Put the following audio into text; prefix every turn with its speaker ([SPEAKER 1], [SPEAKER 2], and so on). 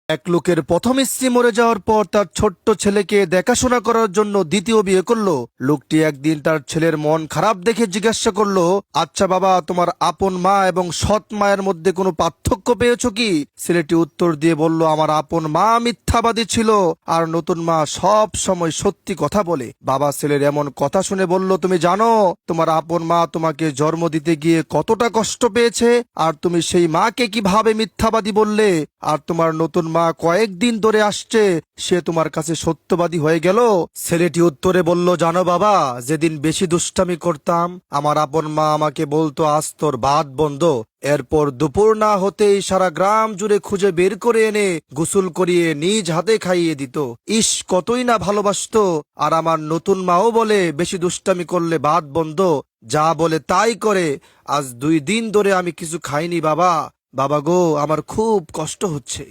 [SPEAKER 1] এক লোকের প্রথম স্ত্রী মরে যাওয়ার পর তার ছোট্ট ছেলেকে দেখাশোনা করার জন্য দ্বিতীয় বিয়ে করলো। লোকটি একদিন তার ছেলের মন খারাপ দেখে জিজ্ঞাসা করলো, আচ্ছা বাবা, তোমার আপন মা এবং সৎ মায়ের মধ্যে কোনো পার্থক্য পেয়েছো কি? ছেলেটি উত্তর দিয়ে বলল, আমার আপন মা মিথ্যাবাদী ছিল আর নতুন মা সব সময় সত্যি কথা বলে। বাবা ছেলের এমন কথা শুনে বলল, তুমি জানো তোমার আপন মা তোমাকে জন্ম দিতে গিয়ে কতটা কষ্ট পেয়েছে, আর তুমি সেই মাকে কিভাবে মিথ্যাবাদী বললে? আর তোমার নতুন মা কয়েকদিন ধরে আসছে, সে তোমার কাছে সত্যবাদী হয়ে গেল। ছেলেটি উত্তরে বলল, জানো বাবা, যেদিন বেশি দুষ্টামি করতাম আমার আপন মা আমাকে বলতো, আজ তোর ভাত বন্ধ। এরপর দুপুর না হতেই সারা গ্রাম জুড়ে খুঁজে বের করে এনে গোসল করিয়ে নিজ হাতে খাইয়ে দিত। ইস, কতই না ভালোবাসতো। আর আমার নতুন মাও বলে, বেশি দুষ্টামি করলে ভাত বন্ধ, যা বলে তাই করে। আজ 2 দিন ধরে আমি কিছু খাইনি বাবা। বাবা গো, আমার খুব কষ্ট হচ্ছে।